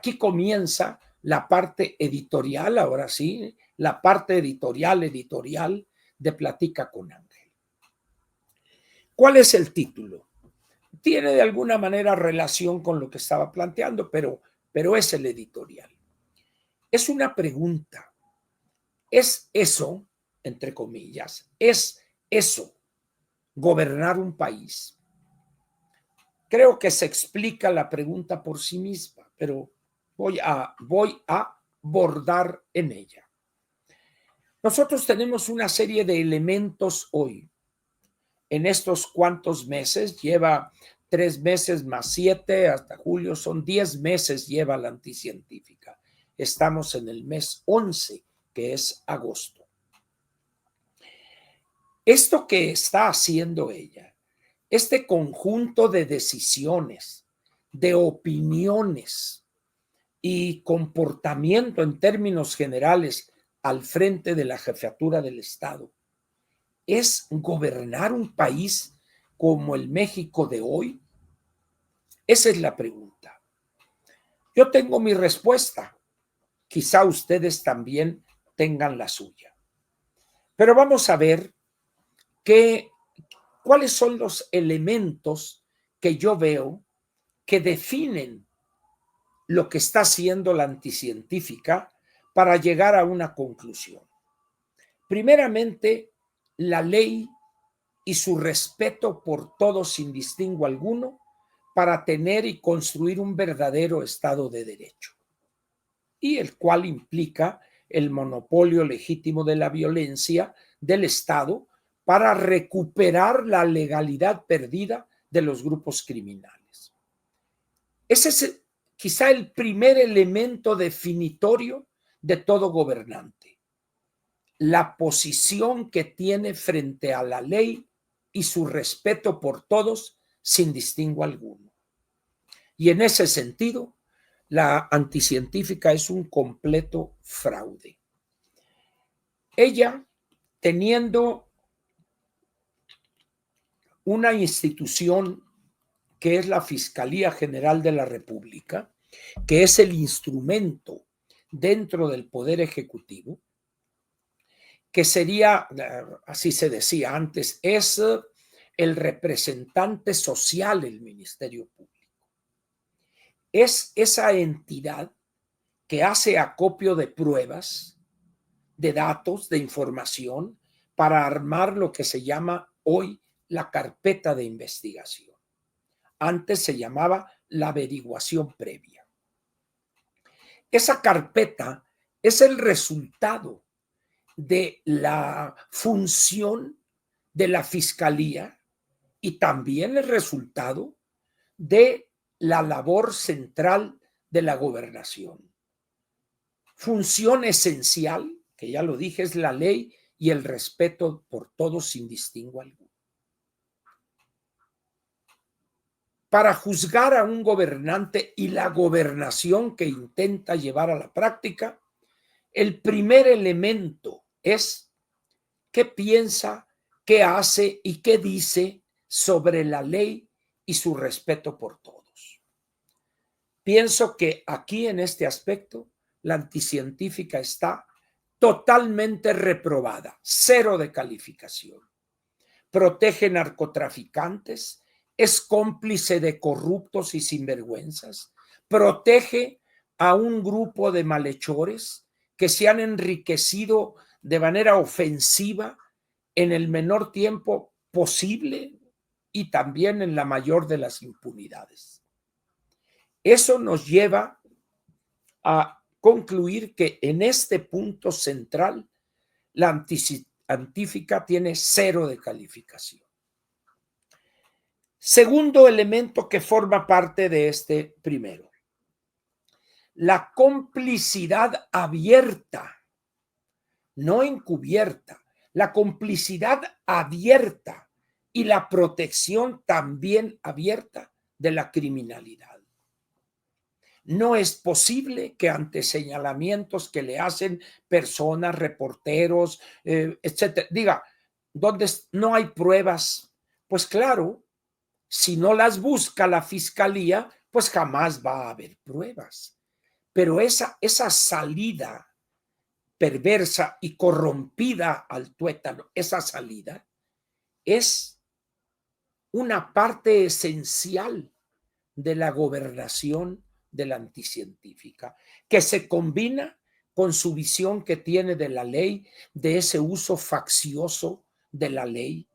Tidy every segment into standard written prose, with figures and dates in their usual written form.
aquí comienza la parte editorial, ahora sí, la parte editorial de Platica con Ángel. ¿Cuál es el título? Tiene de alguna manera relación con lo que estaba planteando, pero es el editorial. Es una pregunta. ¿Es eso, entre comillas, es eso gobernar un país? Creo que se explica la pregunta por sí misma, pero voy a abordar en ella. Nosotros tenemos una serie de elementos hoy. En estos cuantos meses, lleva 3 meses más 7, hasta julio, son 10 meses lleva la anticientífica. Estamos en el mes 11, que es agosto. Esto que está haciendo ella, este conjunto de decisiones, de opiniones y comportamiento en términos generales al frente de la jefatura del Estado, ¿es gobernar un país como el México de hoy? Esa es la pregunta. Yo tengo mi respuesta. Quizá ustedes también tengan la suya. Pero vamos a ver cuáles son los elementos que yo veo que definen lo que está haciendo la anticientífica para llegar a una conclusión. Primeramente, la ley y su respeto por todos sin distingo alguno para tener y construir un verdadero Estado de Derecho, y el cual implica el monopolio legítimo de la violencia del Estado para recuperar la legalidad perdida de los grupos criminales. Ese es quizá el primer elemento definitorio de todo gobernante, la posición que tiene frente a la ley y su respeto por todos sin distingo alguno. Y en ese sentido, la anticientífica es un completo fraude. Ella, teniendo una institución que es la Fiscalía General de la República, que es el instrumento dentro del Poder Ejecutivo, que sería, así se decía antes, es el representante social del Ministerio Público. Es esa entidad que hace acopio de pruebas, de datos, de información, para armar lo que se llama hoy la carpeta de investigación. Antes se llamaba la averiguación previa. Esa carpeta es el resultado de la función de la Fiscalía y también el resultado de la labor central de la gobernación. Función esencial, que ya lo dije, es la ley y el respeto por todos sin distingo alguno. Para juzgar a un gobernante y la gobernación que intenta llevar a la práctica, el primer elemento es qué piensa, qué hace y qué dice sobre la ley y su respeto por todos. Pienso que aquí en este aspecto la anticientífica está totalmente reprobada, 0 de calificación. Protege narcotraficantes, es cómplice de corruptos y sinvergüenzas, protege a un grupo de malhechores que se han enriquecido de manera ofensiva en el menor tiempo posible y también en la mayor de las impunidades. Eso nos lleva a concluir que en este punto central la anticientífica tiene 0 de calificación. Segundo elemento que forma parte de este primero, la complicidad abierta, no encubierta, la complicidad abierta y la protección también abierta de la criminalidad. No es posible que ante señalamientos que le hacen personas, reporteros, etcétera, diga, ¿dónde no hay pruebas? Pues claro, si no las busca la fiscalía, pues jamás va a haber pruebas. pero esa salida perversa y corrompida al tuétano, esa salida es una parte esencial de la gobernación de la anticientífica, que se combina con su visión que tiene de la ley, de ese uso faccioso de la ley,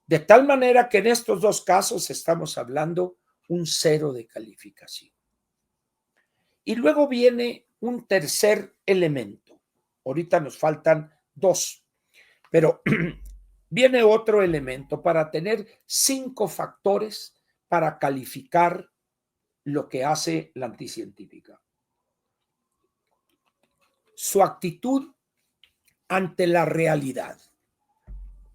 de tal manera que en estos dos casos estamos hablando un 0 de calificación. Y luego viene un tercer elemento. Ahorita nos faltan 2, pero viene otro elemento para tener 5 factores para calificar lo que hace la anticientífica. Su actitud ante la realidad.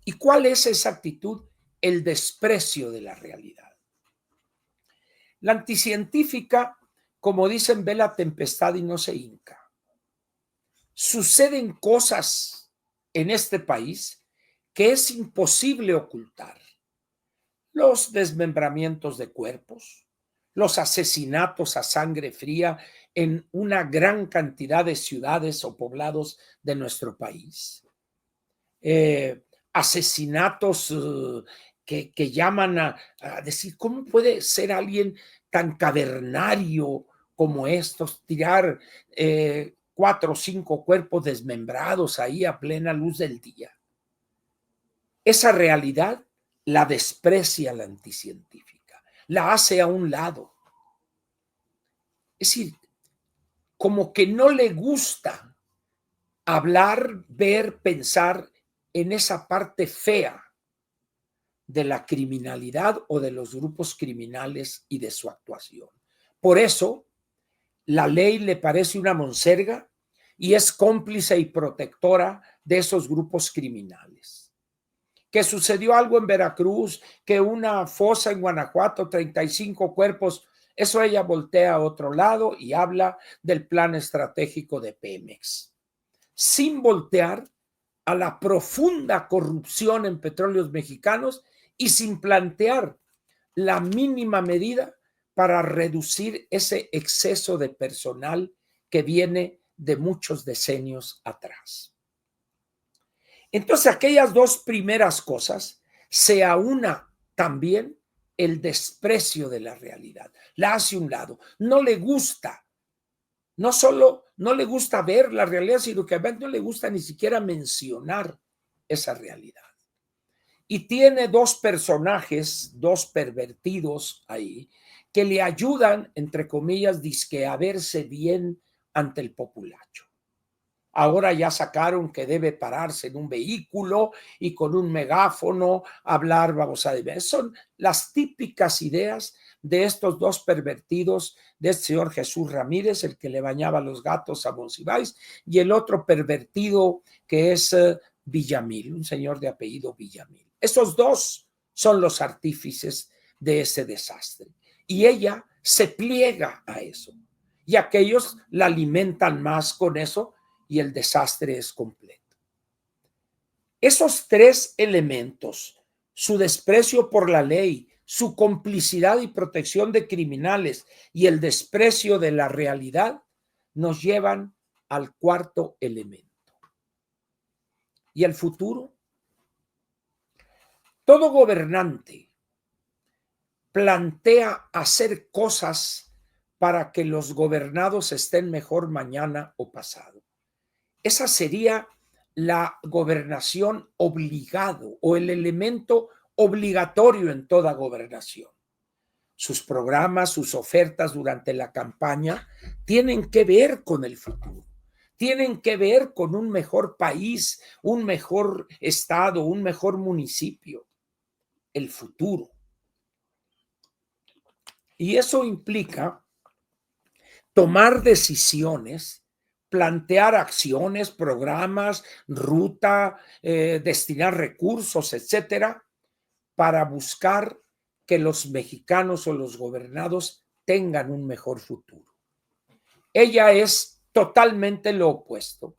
¿Y cuál es esa actitud? El desprecio de la realidad. La anticientífica, como dicen, ve la tempestad y no se hinca. Suceden cosas en este país que es imposible ocultar. Los desmembramientos de cuerpos, los asesinatos a sangre fría en una gran cantidad de ciudades o poblados de nuestro país. Asesinatos que llaman a decir, ¿cómo puede ser alguien tan cavernario como estos, tirar 4 o 5 cuerpos desmembrados ahí a plena luz del día? Esa realidad la desprecia la anticientífica, la hace a un lado. Es decir, como que no le gusta hablar, ver, pensar en esa parte fea de la criminalidad o de los grupos criminales y de su actuación. Por eso, la ley le parece una monserga y es cómplice y protectora de esos grupos criminales. Que sucedió algo en Veracruz, que una fosa en Guanajuato, 35 cuerpos, eso ella voltea a otro lado y habla del plan estratégico de Pemex, sin voltear a la profunda corrupción en petróleos mexicanos y sin plantear la mínima medida para reducir ese exceso de personal que viene de muchos decenios atrás. Entonces, aquellas 2 primeras cosas se aúna también el desprecio de la realidad. La hace a un lado. No le gusta. No solo no le gusta ver la realidad, sino que a veces no le gusta ni siquiera mencionar esa realidad. Y tiene 2 personajes, 2 pervertidos ahí, que le ayudan, entre comillas, dizque a verse bien ante el populacho. Ahora ya sacaron que debe pararse en un vehículo y con un megáfono hablar, vamos a ver. Son las típicas ideas de estos 2 pervertidos, de este señor Jesús Ramírez, el que le bañaba los gatos a Monsiváis, y el otro pervertido que es Villamil, un señor de apellido Villamil. Esos 2 son los artífices de ese desastre. Y ella se pliega a eso. Y aquellos la alimentan más con eso y el desastre es completo. Esos 3 elementos, su desprecio por la ley, su complicidad y protección de criminales y el desprecio de la realidad, nos llevan al 4º elemento. ¿Y el futuro? Todo gobernante plantea hacer cosas para que los gobernados estén mejor mañana o pasado. Esa sería la gobernación obligado o el elemento obligatorio en toda gobernación. Sus programas, sus ofertas durante la campaña tienen que ver con el futuro, tienen que ver con un mejor país, un mejor estado, un mejor municipio, el futuro. Y eso implica tomar decisiones, plantear acciones, programas, ruta, destinar recursos, etcétera, para buscar que los mexicanos o los gobernados tengan un mejor futuro. Ella es totalmente lo opuesto.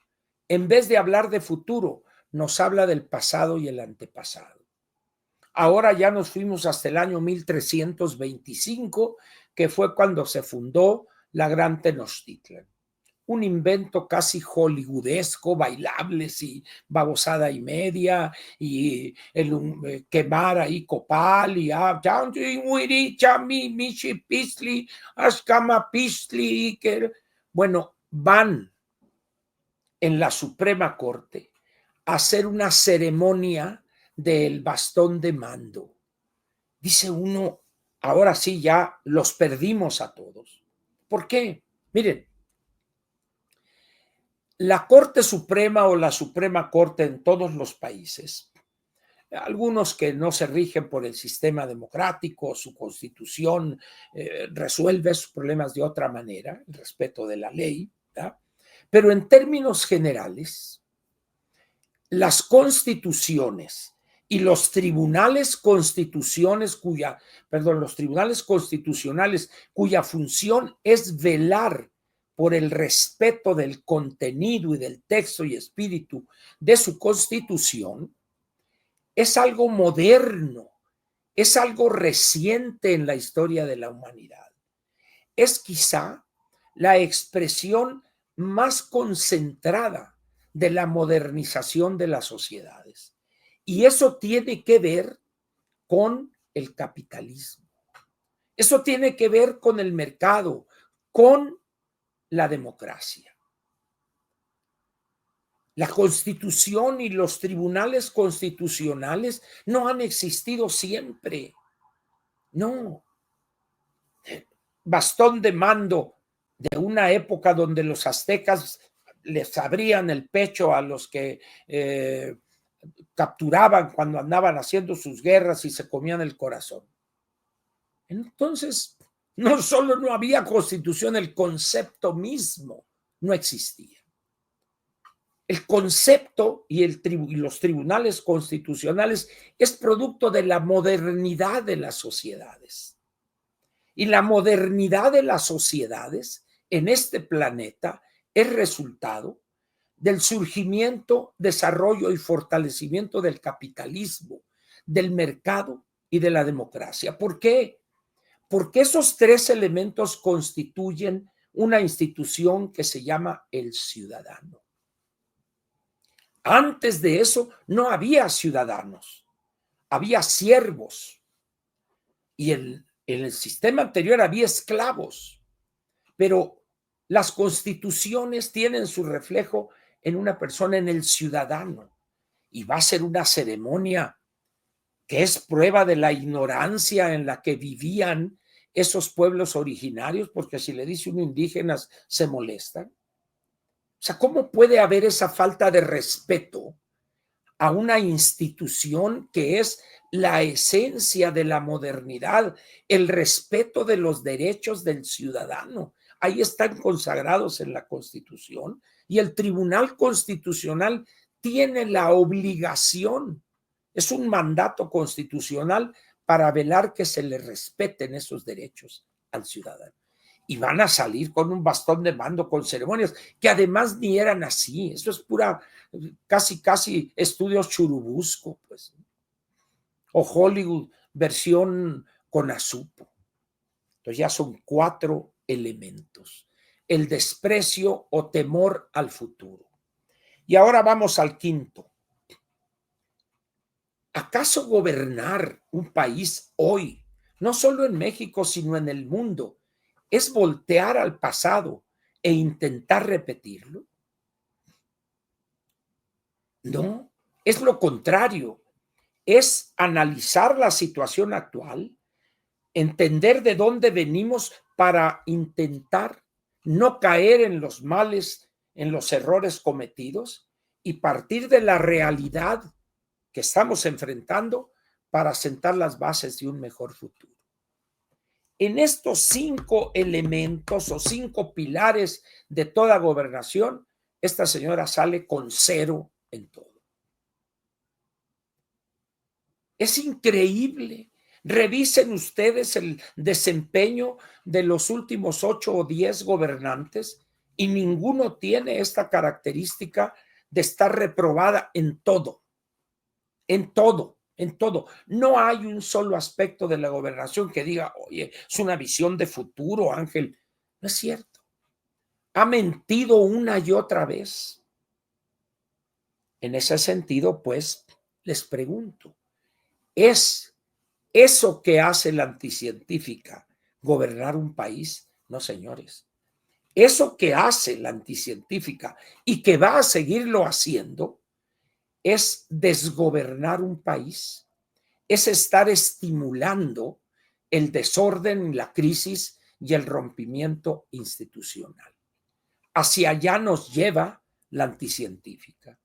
En vez de hablar de futuro, nos habla del pasado y el antepasado. Ahora ya nos fuimos hasta el año 1325, que fue cuando se fundó la Gran Tenochtitlan. Un invento casi hollywoodesco, bailables y babosada y media, y quemar ahí copal, y bueno, van en la Suprema Corte a hacer una ceremonia del bastón de mando. Dice uno, ahora sí ya los perdimos a todos. ¿Por qué? Miren, la Corte Suprema o la Suprema Corte en todos los países, algunos que no se rigen por el sistema democrático, su constitución resuelve sus problemas de otra manera, el respeto de la ley, ¿verdad? Pero en términos generales, las constituciones y los tribunales constitucionales cuya función es velar por el respeto del contenido y del texto y espíritu de su constitución, es algo moderno, es algo reciente en la historia de la humanidad. Es quizá la expresión más concentrada de la modernización de las sociedades. Y eso tiene que ver con el capitalismo. Eso tiene que ver con el mercado, con la democracia. La Constitución y los tribunales constitucionales no han existido siempre. No. Bastón de mando de una época donde los aztecas les abrían el pecho a los que capturaban cuando andaban haciendo sus guerras y se comían el corazón. Entonces, no solo no había constitución, el concepto mismo no existía. El concepto y los tribunales constitucionales es producto de la modernidad de las sociedades. Y la modernidad de las sociedades en este planeta es resultado del surgimiento, desarrollo y fortalecimiento del capitalismo, del mercado y de la democracia. ¿Por qué? Porque esos tres elementos constituyen una institución que se llama el ciudadano. Antes de eso no había ciudadanos, había siervos. Y en el sistema anterior había esclavos. Pero las constituciones tienen su reflejo en una persona, en el ciudadano. Y va a ser una ceremonia que es prueba de la ignorancia en la que vivían esos pueblos originarios, porque si le dice uno indígenas, se molestan. O sea, ¿cómo puede haber esa falta de respeto a una institución que es la esencia de la modernidad, el respeto de los derechos del ciudadano? Ahí están consagrados en la Constitución, y el Tribunal Constitucional tiene la obligación, es un mandato constitucional para velar que se le respeten esos derechos al ciudadano. Y van a salir con un bastón de mando, con ceremonias, que además ni eran así. Eso es pura, casi estudios churubusco, pues. O Hollywood, versión con azupo. Entonces ya son 4 elementos. El desprecio o temor al futuro. Y ahora vamos al quinto. ¿Acaso gobernar un país hoy, no solo en México, sino en el mundo, es voltear al pasado e intentar repetirlo? No, es lo contrario. Es analizar la situación actual, entender de dónde venimos para intentar no caer en los males, en los errores cometidos, y partir de la realidad que estamos enfrentando para sentar las bases de un mejor futuro. En estos 5 elementos o 5 pilares de toda gobernación, esta señora sale con 0 en todo. Es increíble. Revisen ustedes el desempeño de los últimos 8 o 10 gobernantes y ninguno tiene esta característica de estar reprobada en todo. En todo. En todo. No hay un solo aspecto de la gobernación que diga, oye, es una visión de futuro, Ángel. No es cierto. Ha mentido una y otra vez. En ese sentido, pues, les pregunto, ¿es eso que hace la anticientífica gobernar un país? No, señores. Eso que hace la anticientífica y que va a seguirlo haciendo es desgobernar un país, es estar estimulando el desorden, la crisis y el rompimiento institucional. Hacia allá nos lleva la anticientífica.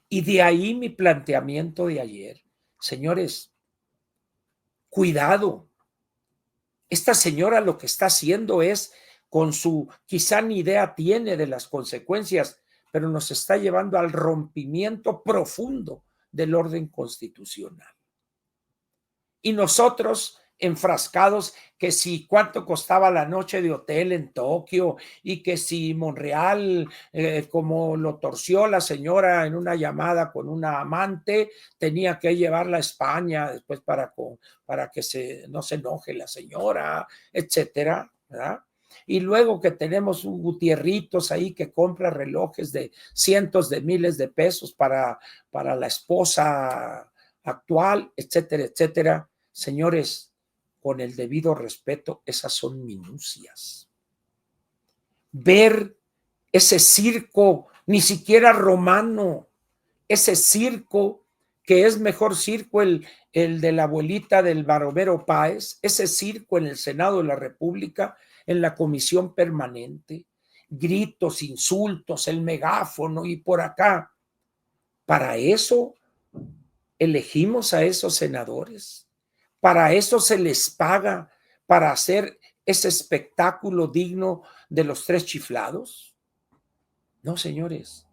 Y de ahí mi planteamiento de ayer. Señores, cuidado. Esta señora lo que está haciendo es, con su, quizá ni idea tiene de las consecuencias, pero nos está llevando al rompimiento profundo del orden constitucional. Y nosotros enfrascados que si cuánto costaba la noche de hotel en Tokio y que si Monreal, como lo torció la señora en una llamada con una amante, tenía que llevarla a España después para que no se enoje la señora, etcétera, ¿verdad? Y luego que tenemos un Gutierritos ahí que compra relojes de cientos de miles de pesos para la esposa actual, etcétera, etcétera. Señores, con el debido respeto, esas son minucias. Ver ese circo, ni siquiera romano, ese circo que es mejor circo el de la abuelita del Baromero Páez, ese circo en el Senado de la República, en la comisión permanente, gritos, insultos, el megáfono y por acá. Para eso elegimos a esos senadores. Para eso se les paga, para hacer ese espectáculo digno de los tres chiflados. No, señores,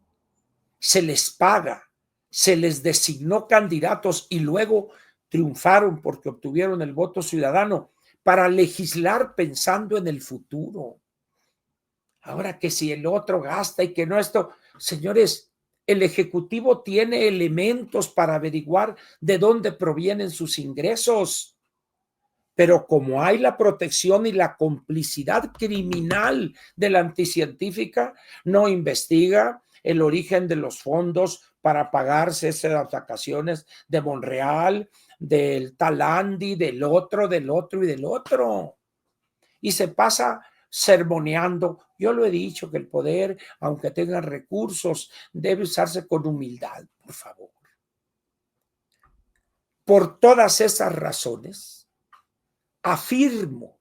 se les paga, se les designó candidatos y luego triunfaron porque obtuvieron el voto ciudadano para legislar pensando en el futuro. Ahora que si el otro gasta y que no esto, señores, el Ejecutivo tiene elementos para averiguar de dónde provienen sus ingresos. Pero como hay la protección y la complicidad criminal de la anticientífica, no investiga el origen de los fondos para pagarse esas vacaciones de Monreal, del Talandi, del otro y del otro. Y se pasa sermoneando. Yo lo he dicho que el poder, aunque tenga recursos, debe usarse con humildad, por favor. Por todas esas razones, afirmo,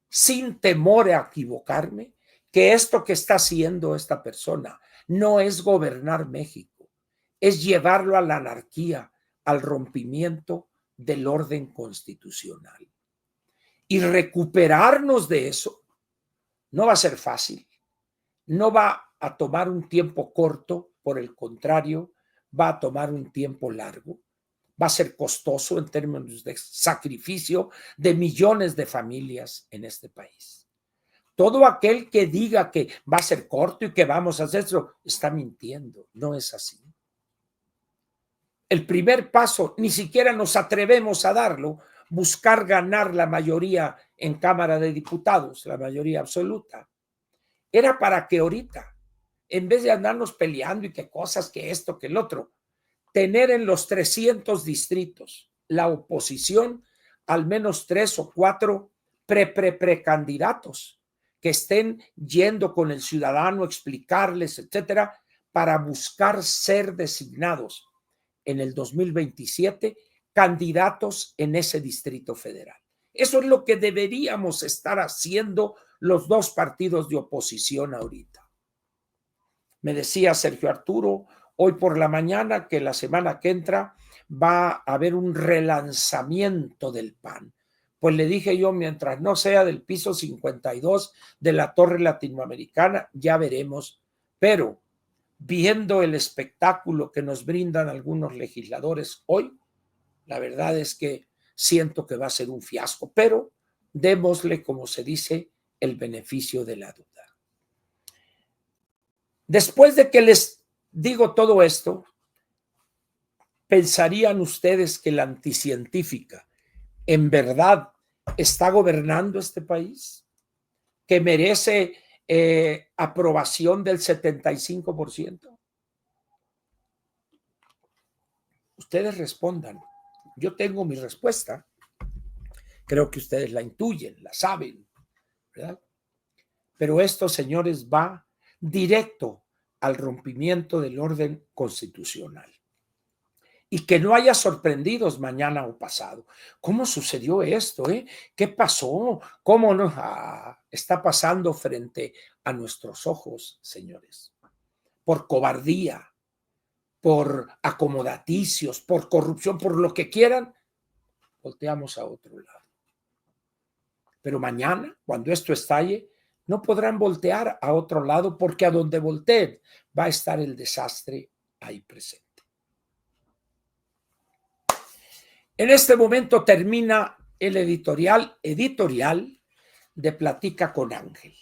sin temor a equivocarme, que esto que está haciendo esta persona no es gobernar México, es llevarlo a la anarquía, al rompimiento del orden constitucional. Y recuperarnos de eso no va a ser fácil, no va a tomar un tiempo corto, por el contrario, va a tomar un tiempo largo. Va a ser costoso en términos de sacrificio de millones de familias en este país. Todo aquel que diga que va a ser corto y que vamos a hacer eso, está mintiendo. No es así. El primer paso, ni siquiera nos atrevemos a darlo, buscar ganar la mayoría en Cámara de Diputados, la mayoría absoluta. Era para que ahorita, en vez de andarnos peleando y que cosas, que esto, que el otro, tener en los 300 distritos la oposición al menos 3 o 4 precandidatos que estén yendo con el ciudadano, explicarles, etcétera, para buscar ser designados en el 2027 candidatos en ese distrito federal. Eso es lo que deberíamos estar haciendo los dos partidos de oposición ahorita. Me decía Sergio Arturo hoy por la mañana que la semana que entra va a haber un relanzamiento del PAN. Pues le dije yo, mientras no sea del piso 52 de la Torre Latinoamericana, ya veremos. Pero viendo el espectáculo que nos brindan algunos legisladores hoy, la verdad es que siento que va a ser un fiasco, pero démosle, como se dice, el beneficio de la duda. Después de que les digo todo esto, ¿pensarían ustedes que la anticientífica en verdad está gobernando este país? que merece aprobación del 75%? Ustedes respondan. Yo tengo mi respuesta. Creo que ustedes la intuyen, la saben, ¿verdad? Pero esto, señores, va directo al rompimiento del orden constitucional. Y que no haya sorprendidos mañana o pasado. ¿Cómo sucedió esto? ¿Qué pasó? ¿Cómo no? Está pasando frente a nuestros ojos, señores. Por cobardía, por acomodaticios, por corrupción, por lo que quieran, volteamos a otro lado. Pero mañana, cuando esto estalle, no podrán voltear a otro lado porque a donde volteen va a estar el desastre ahí presente. En este momento termina el editorial de Platica con Ángel.